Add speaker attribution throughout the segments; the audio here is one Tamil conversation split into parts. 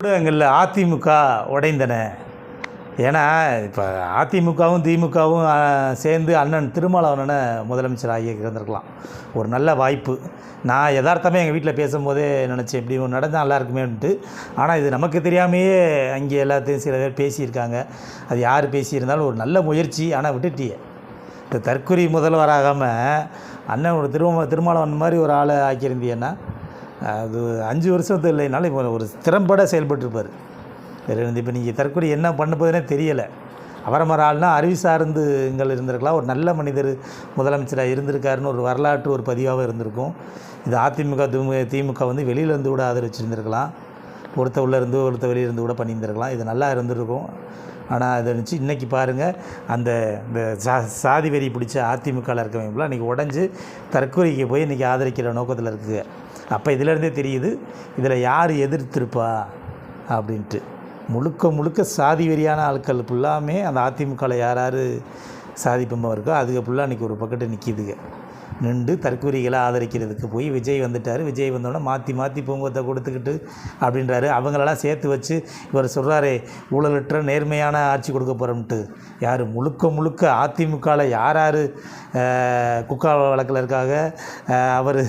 Speaker 1: ஊடகங்களில் அதிமுக உடைந்தன. ஏன்னா இப்போ அதிமுகவும் திமுகவும் சேர்ந்து அண்ணன் திருமாவளவனை முதலமைச்சராகி இருந்திருக்கலாம். ஒரு நல்ல வாய்ப்பு. நான் யதார்த்தமே எங்கள் வீட்டில் பேசும்போதே நினச்சேன், இப்படி ஒன்று நடந்தால் நல்லா இருக்குமேன்ட்டு. ஆனால் இது நமக்கு தெரியாமையே அங்கே எல்லாத்தையும் சில பேர் பேசியிருக்காங்க. அது யார் பேசியிருந்தாலும் ஒரு நல்ல முயற்சி. ஆனால் விட்டுட்டியே, இந்த தற்கொலை முதல்வராகாமல் அண்ணன் ஒரு திருமாவளவன் மாதிரி ஒரு ஆளை ஆக்கியிருந்தீங்கன்னா அது 5 வருஷத்து இல்லைனாலும் இப்போ ஒரு திறம்பட செயல்பட்டுருப்பார். இப்போ நீங்கள் தற்கொலை என்ன பண்ண போதுன்னே தெரியலை. அவரமர ஆள்னா அறிவு சார்ந்துங்கள் இருந்திருக்கலாம். ஒரு நல்ல மனிதர் முதலமைச்சராக இருந்திருக்காருன்னு ஒரு வரலாற்று ஒரு பதிவாக இருந்திருக்கும். இது அதிமுக திமுக வந்து வெளியிலேருந்து கூட ஆதரிச்சிருந்துருக்கலாம். ஒருத்த உள்ளேருந்து ஒருத்த வெளியிலேருந்து கூட பண்ணியிருந்திருக்கலாம். இது நல்லா இருந்திருக்கும். ஆனால் அதை நினச்சி இன்றைக்கி பாருங்கள், இந்த சாதி வெறி பிடிச்ச அதிமுகவில் இருக்கவங்களாம் இன்றைக்கி உடஞ்சி தற்கொலைக்கு போய் இன்றைக்கி ஆதரிக்கிற நோக்கத்தில் இருக்குது. அப்போ இதிலேருந்தே தெரியுது இதில் யார் எதிர்த்திருப்பா அப்படின்ட்டு. முழுக்க சாதி வெறியான ஆட்கள் ஃபுல்லாமே அந்த அதிமுகவில் யார் சாதி பிம்பம் இருக்கோ அதுக்கு ஃபுல்லாக இன்றைக்கி ஒரு பக்கத்து நிற்கிதுங்க. நின்று தற்கொலைகளை ஆதரிக்கிறதுக்கு போய் விஜய் வந்துட்டார். விஜய் வந்தோடனே மாற்றி பூங்கொத்தை கொடுத்துக்கிட்டு அப்படின்றாரு. அவங்களெல்லாம் சேர்த்து வச்சு இவர் சொல்கிறாரே, ஊழலற்ற நேர்மையான ஆட்சி கொடுக்க போகிறோம்ட்டு. யார் முழுக்க அதிமுகவில் யார் குக்கா வழக்கில் இருக்காங்க, அவர்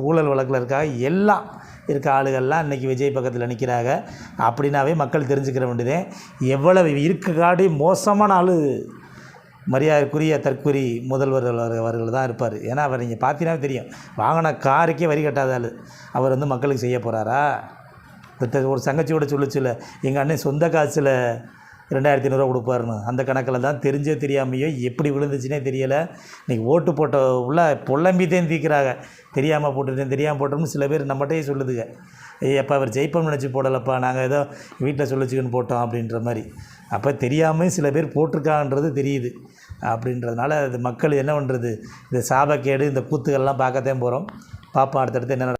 Speaker 1: ஊழல் வழக்கில் இருக்காங்க, எல்லாம் இருக்க ஆளுகள்லாம் இன்றைக்கி விஜய் பக்கத்தில் நிற்கிறாங்க. அப்படின்னாவே மக்கள் தெரிஞ்சுக்கிற வேண்டியதே எவ்வளவு இருக்காடி மோசமான ஆள் மரியாதைக்குரிய தற்கொலை முதல்வர் அவர்கள் தான் இருப்பார். ஏன்னா அவர் நீங்கள் பார்த்தீங்கன்னா தெரியும், வாங்கின காருக்கே வரி கட்டாத ஆள் அவர் வந்து மக்களுக்கு செய்ய போகிறாரா? ஒரு சங்கச்சியோட சொல்லிச்சுல, எங்கள் அண்ணன் சொந்த காசில் 2500 கொடுப்பாருன்னு. அந்த கணக்கில் தான் தெரிஞ்சே தெரியாமையோ எப்படி விழுந்துச்சுன்னே தெரியலை. இன்றைக்கி ஓட்டு போட்ட உள்ள புலம்பித்தான் தீக்கிறாங்க. தெரியாமல் போட்டுட்டேன் தெரியாமல் போட்டோம்னு சில பேர் நம்மகிட்டே சொல்லுதுங்க. எப்போ அவர் ஜெயிப்போம்னு நினச்சி போடலப்பா, நாங்கள் ஏதோ வீட்டில் சொல்லிச்சுக்குன்னு போட்டோம் அப்படின்ற மாதிரி. அப்போ தெரியாமல் சில பேர் போட்டிருக்காங்கன்றது தெரியுது. அப்படின்றதுனால அது மக்கள் என்ன பண்ணுறது, இந்த சாபக்கேடு இந்த கூத்துக்கள்லாம் பார்க்கத்தான் போகிறோம். பாப்பா அடுத்தடுத்து என்ன